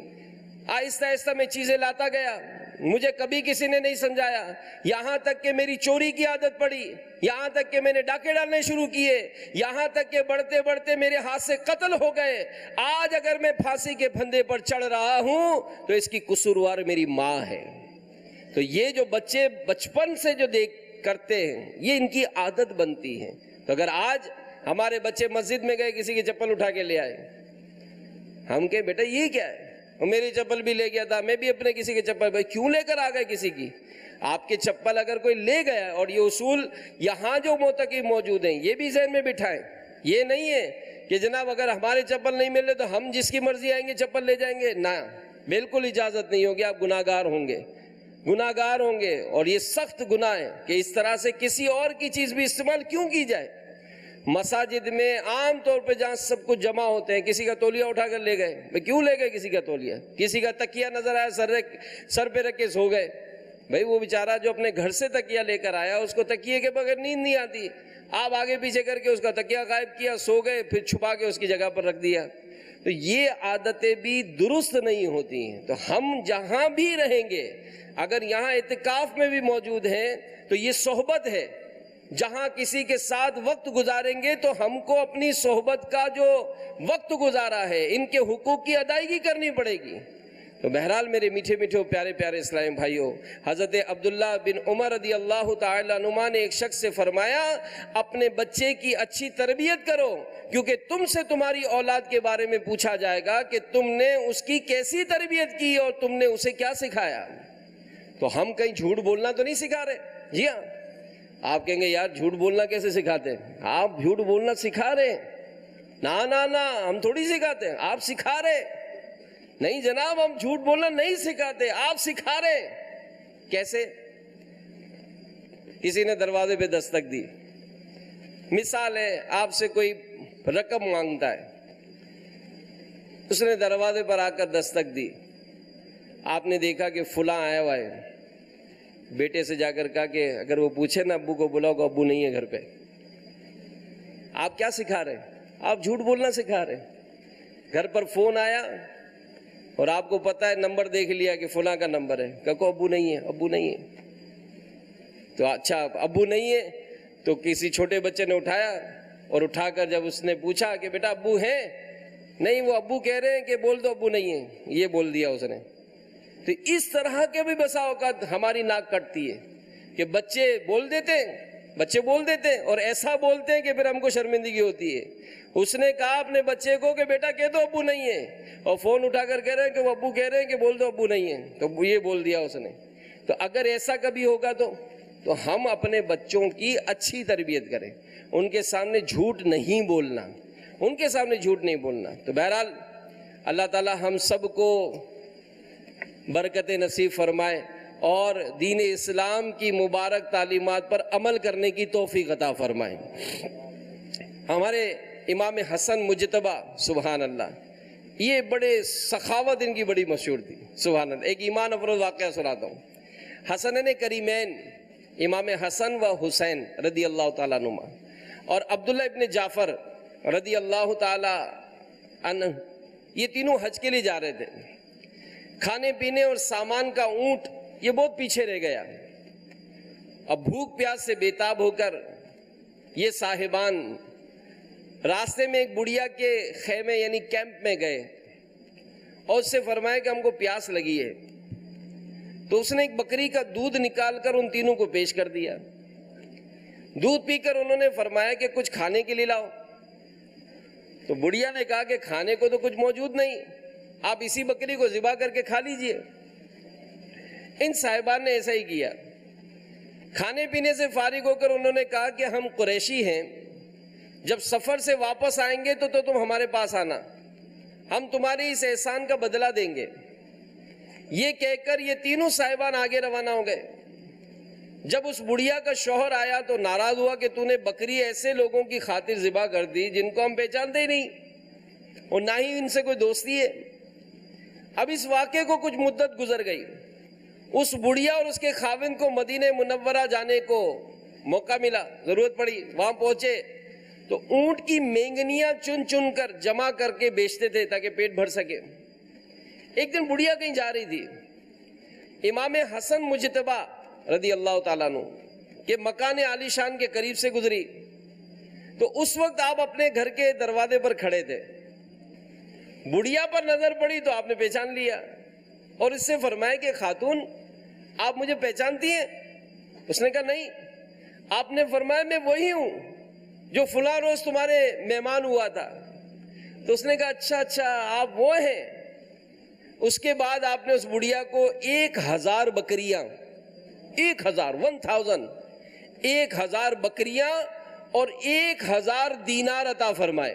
آہستہ آہستہ میں چیزیں لاتا گیا، مجھے کبھی کسی نے نہیں سمجھایا، یہاں تک کہ میری چوری کی عادت پڑی، یہاں تک کہ میں نے ڈاکے ڈالنے شروع کیے، یہاں تک کہ بڑھتے بڑھتے میرے ہاتھ سے قتل ہو گئے۔ آج اگر میں پھانسی کے پھندے پر چڑھ رہا ہوں تو اس کی قصوروار میری ماں ہے۔ تو یہ جو بچے بچپن سے جو کرتے ہیں، یہ ان کی عادت بنتی ہے۔ تو اگر آج ہمارے بچے مسجد میں گئے، کسی کی چپل اٹھا کے لے آئے، ہم کہیں بیٹا یہ کیا ہے، اور میری چپل بھی لے گیا تھا، میں بھی اپنے کسی کی چپل، بھائی کیوں لے کر آ گئے کسی کی؟ آپ کی چپل اگر کوئی لے گیا، اور یہ اصول یہاں جو معتقد موجود ہیں یہ بھی ذہن میں بٹھائیں۔ یہ نہیں ہے کہ جناب اگر ہمارے چپل نہیں ملے تو ہم جس کی مرضی آئیں گے چپل لے جائیں گے، نہ، بالکل اجازت نہیں ہوگی، آپ گناہگار ہوں گے، گناہگار ہوں گے، اور یہ سخت گناہ ہے کہ اس طرح سے کسی اور کی چیز بھی استعمال کیوں کی جائے۔ مساجد میں عام طور پہ جہاں سب کچھ جمع ہوتے ہیں، کسی کا تولیہ اٹھا کر لے گئے، بھائی کیوں لے گئے کسی کا تولیہ؟ کسی کا تکیہ نظر آیا سر پہ رکھ کے سو گئے، بھائی وہ بیچارہ جو اپنے گھر سے تکیہ لے کر آیا اس کو تکیے کے بغیر نیند نہیں آتی، آپ آگے پیچھے کر کے اس کا تکیہ غائب کیا، سو گئے، پھر چھپا کے اس کی جگہ پر رکھ دیا۔ تو یہ عادتیں بھی درست نہیں ہوتی ہیں۔ تو ہم جہاں بھی رہیں گے، اگر یہاں اعتکاف میں بھی موجود ہیں تو یہ صحبت ہے، جہاں کسی کے ساتھ وقت گزاریں گے تو ہم کو اپنی صحبت کا جو وقت گزارا ہے ان کے حقوق کی ادائیگی کرنی پڑے گی۔ تو بہرحال میرے میٹھے میٹھے پیارے پیارے اسلامی بھائیوں، حضرت عبداللہ بن عمر رضی اللہ تعالی عنہما نے ایک شخص سے فرمایا، اپنے بچے کی اچھی تربیت کرو، کیونکہ تم سے تمہاری اولاد کے بارے میں پوچھا جائے گا کہ تم نے اس کی کیسی تربیت کی اور تم نے اسے کیا سکھایا۔ تو ہم کہیں جھوٹ بولنا تو نہیں سکھا رہے، جی ہاں، آپ کہیں گے یار جھوٹ بولنا کیسے سکھاتے ہیں؟ آپ جھوٹ بولنا سکھا رہے ہیں، نا ہم تھوڑی سکھاتے ہیں، آپ سکھا رہے ہیں۔ نہیں جناب، ہم جھوٹ بولنا نہیں سکھاتے، آپ سکھا رہے ہیں۔ کیسے؟ کسی نے دروازے پہ دستک دی، مثال ہے آپ سے کوئی رقم مانگتا ہے، اس نے دروازے پر آ کر دستک دی، آپ نے دیکھا کہ فلاں آیا ہوا ہے، بیٹے سے جا کر کہا کہ اگر وہ پوچھے نا ابو کو بلاؤ کہ ابو نہیں ہے گھر پہ۔ آپ کیا سکھا رہے ہیں؟ آپ جھوٹ بولنا سکھا رہے ہیں۔ گھر پر فون آیا اور آپ کو پتا ہے، نمبر دیکھ لیا کہ فلاں کا نمبر ہے، کہو ابو نہیں ہے، ابو نہیں ہے۔ تو اچھا ابو نہیں ہے تو کسی چھوٹے بچے نے اٹھایا، اور اٹھا کر جب اس نے پوچھا کہ بیٹا ابو ہیں؟ نہیں، وہ ابو کہہ رہے ہیں کہ بول دو ابو نہیں ہے، یہ بول دیا اس نے۔ تو اس طرح کے بھی بسا اوقات ہماری ناک کٹتی ہے کہ بچے بول دیتے ہیں اور ایسا بولتے ہیں کہ پھر ہم کو شرمندگی ہوتی ہے۔ اس نے کہا اپنے بچے کو کہ بیٹا کہہ دو ابو نہیں ہے، اور فون اٹھا کر کہہ رہے ہیں کہ وہ ابو کہہ رہے ہیں کہ بول دو ابو نہیں ہے، تو یہ بول دیا اس نے۔ تو اگر ایسا کبھی ہوگا تو ہم اپنے بچوں کی اچھی تربیت کریں، ان کے سامنے جھوٹ نہیں بولنا، ان کے سامنے جھوٹ نہیں بولنا۔ تو بہرحال اللہ تعالی ہم سب کو برکت نصیب فرمائے اور دین اسلام کی مبارک تعلیمات پر عمل کرنے کی توفیق عطا فرمائے۔ ہمارے امام حسن مجتبیٰ، سبحان اللہ، یہ بڑے سخاوت ان کی بڑی مشہور تھی، سبحان اللہ۔ ایک ایمان افروز واقعہ سناتا ہوں۔ حسنین کریمین، امام حسن و حسین رضی اللہ تعالیٰ عنہما اور عبداللہ ابن جعفر رضی اللہ تعالیٰ عنہ، یہ تینوں حج کے لیے جا رہے تھے۔ کھانے پینے اور سامان کا اونٹ یہ بہت پیچھے رہ گیا۔ اب بھوک پیاس سے بیتاب ہو کر یہ صاحبان راستے میں ایک بڑھیا کے خیمے یعنی کیمپ میں گئے اور اس سے فرمایا کہ ہم کو پیاس لگی ہے۔ تو اس نے ایک بکری کا دودھ نکال کر ان تینوں کو پیش کر دیا۔ دودھ پی کر انہوں نے فرمایا کہ کچھ کھانے کے لیے لاؤ۔ تو بڑھیا نے کہا کہ کھانے کو تو کچھ موجود نہیں، آپ اسی بکری کو ذبح کر کے کھا لیجئے۔ ان صاحبان نے ایسا ہی کیا۔ کھانے پینے سے فارغ ہو کر انہوں نے کہا کہ ہم قریشی ہیں، جب سفر سے واپس آئیں گے تو تم ہمارے پاس آنا، ہم تمہاری اس احسان کا بدلہ دیں گے۔ یہ کہہ کر یہ تینوں صاحبان آگے روانہ ہو گئے۔ جب اس بڑھیا کا شوہر آیا تو ناراض ہوا کہ تو نے بکری ایسے لوگوں کی خاطر ذبح کر دی جن کو ہم پہچانتے ہی نہیں اور نہ ہی ان سے کوئی دوستی ہے۔ اب اس واقعے کو کچھ مدت گزر گئی، اس بڑھیا اور اس کے خاوند کو مدینہ منورہ جانے کو موقع ملا، ضرورت پڑی، وہاں پہنچے تو اونٹ کی مینگنیاں چن چن کر جمع کر کے بیچتے تھے تاکہ پیٹ بھر سکے۔ ایک دن بڑھیا کہیں جا رہی تھی، امام حسن مجتبیٰ رضی اللہ تعالیٰ عنہ کے مکان عالی شان کے قریب سے گزری تو اس وقت آپ اپنے گھر کے دروازے پر کھڑے تھے۔ بڑھیا پر نظر پڑی تو آپ نے پہچان لیا اور اس سے فرمایا کہ خاتون آپ مجھے پہچانتی ہیں؟ اس نے کہا نہیں۔ آپ نے فرمایا میں وہی ہوں جو فلاں روز تمہارے مہمان ہوا تھا. تو اس نے کہا اچھا آپ وہ ہیں. اس کے بعد آپ نے اس بڑھیا کو 1000 بکریاں 1000 بکریاں اور 1000 دینار عطا فرمائے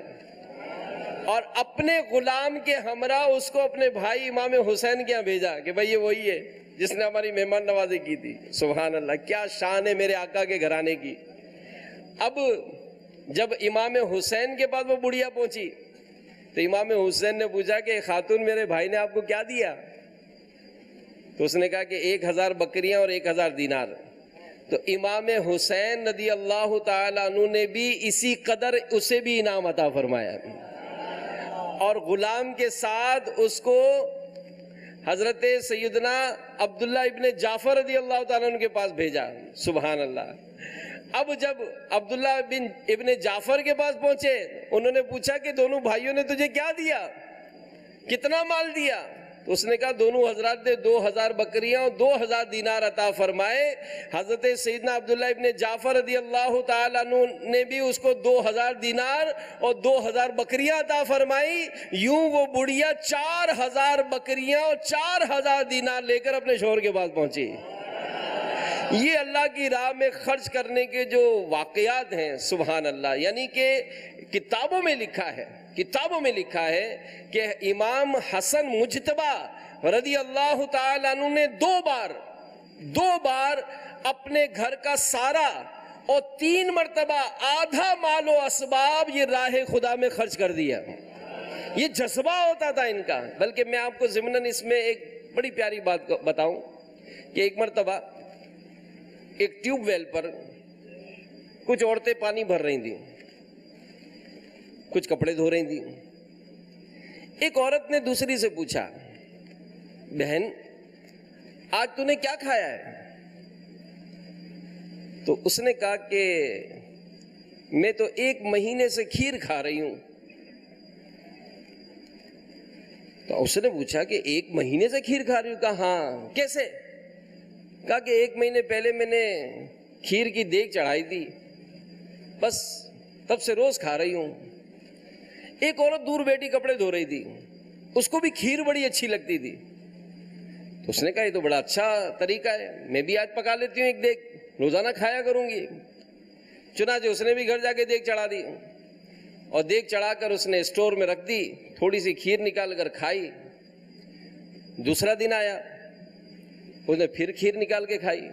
اور اپنے غلام کے ہمراہ اس کو اپنے بھائی امام حسین کے یہاں بھیجا کہ بھائی یہ وہی ہے جس نے ہماری مہمان نوازی کی تھی. سبحان اللہ, کیا شان ہے میرے آقا کے گھرانے کی. اب جب امام حسین کے پاس وہ بڑھیا پہنچی تو امام حسین نے پوچھا کہ خاتون میرے بھائی نے آپ کو کیا دیا؟ تو اس نے کہا کہ 1000 بکریاں اور 1000 دینار. تو امام حسین رضی اللہ تعالیٰ عنہ نے بھی اسی قدر اسے بھی انعام عطا فرمایا اور غلام کے ساتھ اس کو حضرت سیدنا عبداللہ ابن جعفر رضی اللہ تعالیٰ عنہ کے پاس بھیجا. سبحان اللہ. اب جب عبداللہ ابن جعفر کے پاس پہنچے, انہوں نے پوچھا کہ دونوں بھائیوں نے تجھے کیا دیا, کتنا مال دیا؟ تو اس نے کہا دونوں حضرات نے 2000 بکریاں اور 2000 دینار عطا فرمائے. حضرت سیدنا عبداللہ ابن جعفر رضی اللہ تعالیٰ عنہ نے بھی اس کو 2000 دینار اور 2000 بکریاں عطا فرمائی. یوں وہ بڑھیا 4000 بکریاں اور 4000 دینار لے کر اپنے شوہر کے پاس پہنچی. یہ اللہ کی راہ میں خرچ کرنے کے جو واقعات ہیں سبحان اللہ, یعنی کہ کتابوں میں لکھا ہے کہ امام حسن مجتبی رضی اللہ تعالیٰ عنہ نے دو بار اپنے گھر کا سارا اور 3 مرتبہ آدھا مال و اسباب یہ راہ خدا میں خرچ کر دیا. یہ جذبہ ہوتا تھا ان کا. بلکہ میں آپ کو ضمناً اس میں ایک بڑی پیاری بات بتاؤں کہ ایک مرتبہ ایک ٹیوب ویل پر کچھ عورتیں پانی بھر رہی تھیں, کچھ کپڑے دھو رہی تھیں. ایک عورت نے دوسری سے پوچھا بہن آج تو نے کیا کھایا ہے؟ تو اس نے کہا کہ میں تو 1 مہینے سے کھیر کھا رہی ہوں. تو اس نے پوچھا کہ 1 مہینے سے کھیر کھا رہی ہوں؟ کہا ہاں. کیسے؟ کہا کہ 1 مہینے پہلے میں نے کھیر کی دیگ چڑھائی تھی, بس تب سے روز کھا رہی ہوں. ایک عورت دور بیٹھی کپڑے دھو رہی تھی, اس کو بھی کھیر بڑی اچھی لگتی تھی. تو اس نے کہا یہ تو بڑا اچھا طریقہ ہے, میں بھی آج پکا لیتی ہوں 1 دیگ, روزانہ کھایا کروں گی. چنانچہ اس نے بھی گھر جا کے دیگ چڑھا دی اور دیگ چڑھا کر اس نے اسٹور میں رکھ دی, تھوڑی سی کھیر نکال کر کھائی. دوسرا دن آیا, اس نے پھر کھیر نکال کے کھائی.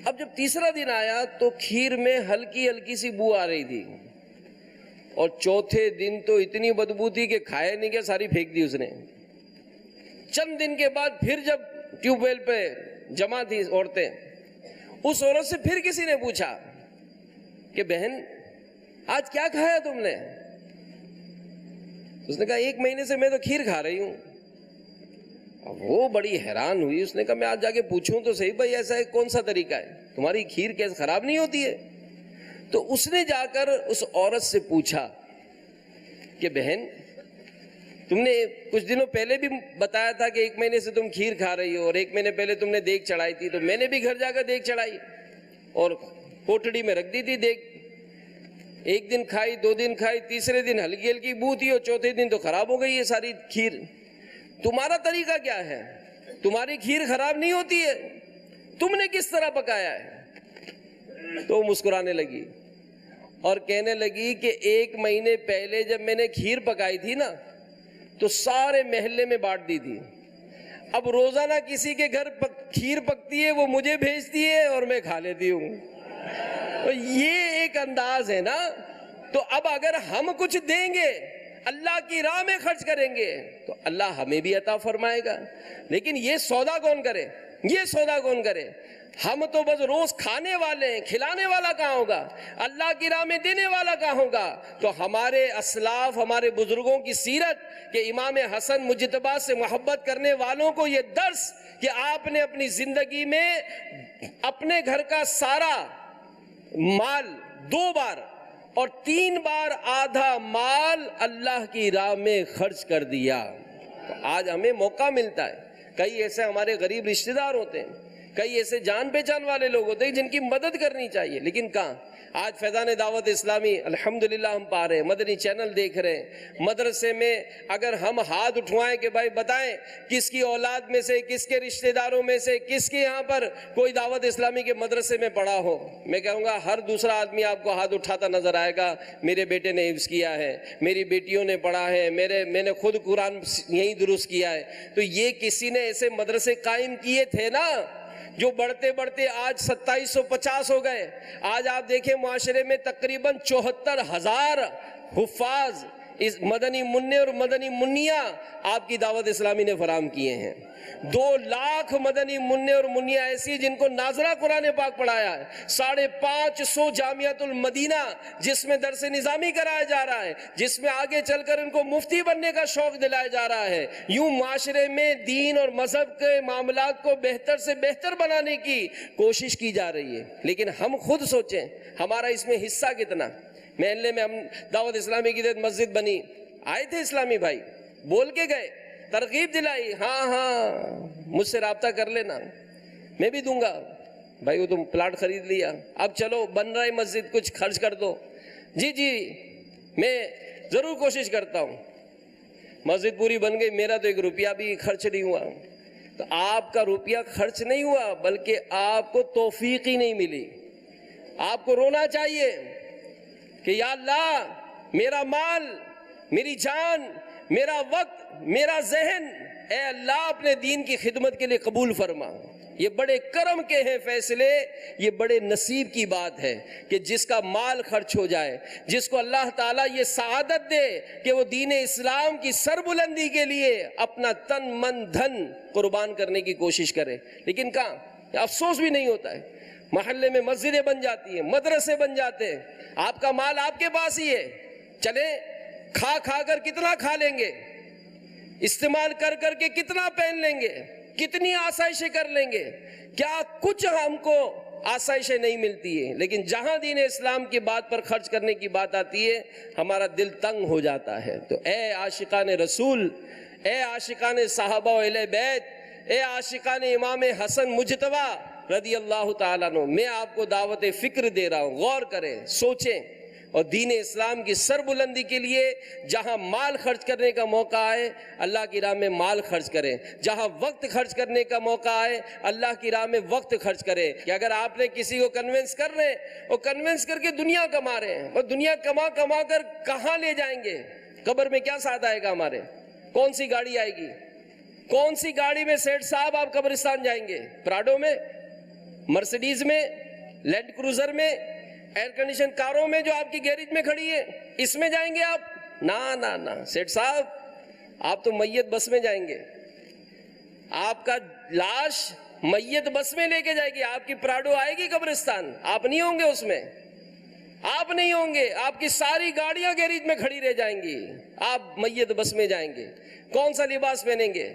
اب جب تیسرا دن آیا تو کھیر میں ہلکی سی بو آ رہی تھی اور چوتھے دن تو اتنی بدبو تھی کہ کھایا نہیں گیا, ساری پھینک دی اس نے. چند دن کے بعد پھر جب ٹیوب ویل پہ جمع تھی عورتیں, اس عورت سے پھر کسی نے پوچھا کہ بہن آج کیا کھایا تم نے؟ اس نے کہا 1 مہینے سے میں تو کھیر کھا رہی ہوں. وہ بڑی حیران ہوئی, اس نے کہا میں آج جا کے پوچھوں تو صحیح بھائی ایسا ہے کون سا طریقہ ہے, تمہاری کھیر کیسے خراب نہیں ہوتی ہے؟ تو اس نے جا کر اس عورت سے پوچھا کہ بہن تم نے کچھ دنوں پہلے بھی بتایا تھا کہ 1 مہینے سے تم کھیر کھا رہی ہو اور 1 مہینے پہلے تم نے دیگ چڑھائی تھی, تو میں نے بھی گھر جا کر دیگ چڑھائی اور کوٹڑی میں رکھ دی تھی دیگ. 1 دن کھائی, 2 دن کھائی, تیسرے دن ہلکی بو تھی اور چوتھے دن تو خراب ہو گئی یہ ساری کھیر. تمہارا طریقہ کیا ہے؟ تمہاری کھیر خراب نہیں ہوتی ہے, تم نے کس طرح پکایا ہے؟ تو مسکرانے لگی اور کہنے لگی کہ 1 مہینے پہلے جب میں نے کھیر پکائی تھی نا تو سارے محلے میں بانٹ دی تھی. اب روزانہ کسی کے گھر کھیر پکتی ہے, وہ مجھے بھیجتی ہے اور میں کھا لیتی ہوں. تو یہ ایک انداز ہے نا. تو اب اگر ہم کچھ دیں گے, اللہ کی راہ میں خرچ کریں گے, تو اللہ ہمیں بھی عطا فرمائے گا. لیکن یہ سودا کون کرے؟ ہم تو بس روز کھانے والے ہیں, کھلانے والا کہاں ہوگا؟ اللہ کی راہ میں دینے والا کہاں ہوگا؟ تو ہمارے اسلاف, ہمارے بزرگوں کی سیرت کہ امام حسن مجتبی سے محبت کرنے والوں کو یہ درس کہ آپ نے اپنی زندگی میں اپنے گھر کا سارا مال 2 بار اور 3 بار آدھا مال اللہ کی راہ میں خرچ کر دیا. تو آج ہمیں موقع ملتا ہے. کئی ایسے ہمارے غریب رشتہ دار ہوتے ہیں, کئی ایسے جان پہچان والے لوگ ہوتے ہیں جن کی مدد کرنی چاہیے، لیکن کہاں؟ آج فیضان دعوت اسلامی الحمدللہ ہم پا رہے ہیں، مدنی چینل دیکھ رہے ہیں، مدرسے میں اگر ہم ہاتھ اٹھوائیں کہ بھائی بتائیں کس کی اولاد میں سے، کس کے رشتہ داروں میں سے، کس کے یہاں پر کوئی دعوت اسلامی کے مدرسے میں پڑھا ہو، میں کہوں گا ہر دوسرا آدمی آپ کو ہاتھ اٹھاتا نظر آئے گا، میرے بیٹے نے حفظ کیا ہے، میری بیٹیوں نے پڑھا ہے، میں نے خود قرآن یہی درست کیا ہے۔ تو یہ کسی نے ایسے مدرسے قائم کیے تھے نا، جو بڑھتے بڑھتے آج 2750 ہو گئے۔ آج آپ دیکھیں معاشرے میں تقریباً 74,000 حفاظ اس مدنی منع اور مدنی منیاں آپ کی دعوت اسلامی نے فراہم کیے ہیں۔ 2 لاکھ مدنی منع اور منیاں ایسی جن کو ناظرہ قرآن پاک پڑھایا ہے، 550 جامعۃ المدینہ جس میں درس نظامی کرایا جا رہا ہے، جس میں آگے چل کر ان کو مفتی بننے کا شوق دلایا جا رہا ہے۔ یوں معاشرے میں دین اور مذہب کے معاملات کو بہتر سے بہتر بنانے کی کوشش کی جا رہی ہے، لیکن ہم خود سوچیں ہمارا اس میں حصہ کتنا۔ محلے میں ہم دعوت اسلامی کی مسجد بنی، آئے تھے اسلامی بھائی، بول کے گئے، ترغیب دلائی، ہاں مجھ سے رابطہ کر لینا، میں بھی دوں گا۔ بھائی وہ تم پلاٹ خرید لیا، اب چلو بن رہا ہے مسجد، کچھ خرچ کر دو۔ جی میں ضرور کوشش کرتا ہوں۔ مسجد پوری بن گئی، میرا تو 1 روپیہ بھی خرچ نہیں ہوا۔ تو آپ کا روپیہ خرچ نہیں ہوا، بلکہ آپ کو توفیق ہی نہیں ملی۔ آپ کو رونا چاہیے کہ یا اللہ میرا مال، میری جان، میرا وقت، میرا ذہن، اے اللہ اپنے دین کی خدمت کے لیے قبول فرما۔ یہ بڑے کرم کے ہیں فیصلے، یہ بڑے نصیب کی بات ہے کہ جس کا مال خرچ ہو جائے، جس کو اللہ تعالیٰ یہ سعادت دے کہ وہ دین اسلام کی سربلندی کے لیے اپنا تن من دھن قربان کرنے کی کوشش کرے۔ لیکن کہاں؟ افسوس بھی نہیں ہوتا ہے۔ محلے میں مسجدیں بن جاتی ہیں، مدرسے بن جاتے ہیں، آپ کا مال آپ کے پاس ہی ہے، چلے کھا کر کتنا کھا لیں گے، استعمال کر کے کتنا پہن لیں گے، کتنی آسائشیں کر لیں گے، کیا کچھ ہم کو آسائشیں نہیں ملتی ہیں۔ لیکن جہاں دین اسلام کی بات پر خرچ کرنے کی بات آتی ہے ہمارا دل تنگ ہو جاتا ہے۔ تو اے عاشقان رسول، اے عاشقان صحابہ و اہل بیت، اے عاشقان امام حسن مجتبی رضی اللہ تعالیٰ عنہ، میں آپ کو دعوت فکر دے رہا ہوں، غور کریں، سوچیں، اور دین اسلام کی سربلندی کے لیے جہاں مال خرچ کرنے کا موقع آئے اللہ کی راہ میں مال خرچ کریں، جہاں وقت خرچ کرنے کا موقع آئے اللہ کی راہ میں وقت خرچ کریں۔ کہ اگر آپ نے کسی کو کنونس کر رہے ہیں اور کنونس کر کے دنیا کما رہے ہیں، اور دنیا کما کر کہاں لے جائیں گے؟ قبر میں کیا ساتھ آئے گا ہمارے؟ کون سی گاڑی آئے گی؟ کون سی گاڑی میں سیٹ صاحب آپ قبرستان جائیں گے؟ پراڈو میں، مرسیڈیز میں، لینڈ کروزر میں، ایئر کنڈیشن کاروں میں جو آپ کی گیریج میں کھڑی ہے، اس میں جائیں گے آپ؟ نہ سیٹ صاحب آپ تو میت بس میں جائیں گے، آپ کا لاش میت بس میں لے کے جائے گی، آپ کی پراڈو آئے گی قبرستان، آپ نہیں ہوں گے اس میں، آپ نہیں ہوں گے، آپ کی ساری گاڑیاں گیریج میں کھڑی رہ جائیں گی، آپ میت بس میں جائیں گے۔ کون سا لباس پہنیں گے؟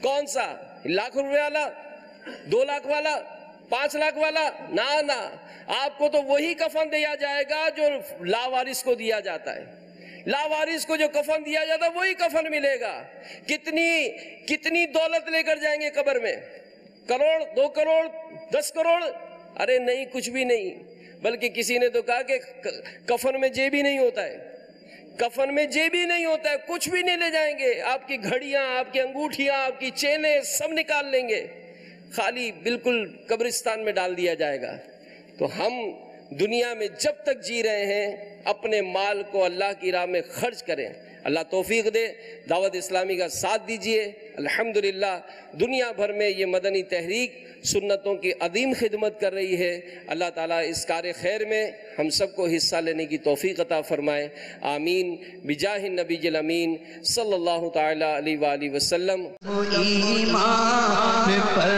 کون سا؟ 1 لاکھ روپے والا، 2 لاکھ والا، 5 لاکھ والا؟ نہ آپ کو تو وہی کفن دیا جائے گا جو لاوارث کو دیا جاتا ہے۔ لاوارث کو جو کفن دیا جاتا ہے وہی کفن ملے گا۔ کتنی دولت لے کر جائیں گے قبر میں؟ 1 کروڑ، 2 کروڑ، 10 کروڑ؟ ارے نہیں، کچھ بھی نہیں۔ بلکہ کسی نے تو کہا کہ کفن میں جیب ہی نہیں ہوتا ہے، کفن میں جیب ہی نہیں ہوتا ہے، کچھ بھی نہیں لے جائیں گے، آپ کی گھڑیاں، آپ کی انگوٹھیاں، آپ کی چینیں سب نکال لیں گے، خالی بالکل قبرستان میں ڈال دیا جائے گا۔ تو ہم دنیا میں جب تک جی رہے ہیں اپنے مال کو اللہ کی راہ میں خرچ کریں۔ اللہ توفیق دے، دعوت اسلامی کا ساتھ دیجئے۔ الحمدللہ دنیا بھر میں یہ مدنی تحریک سنتوں کی عظیم خدمت کر رہی ہے۔ اللہ تعالیٰ اس کار خیر میں ہم سب کو حصہ لینے کی توفیق عطا فرمائے، آمین، بجاہ النبی الامین صلی اللہ تعالیٰ علیہ وآلہ وسلم۔ ایمان پر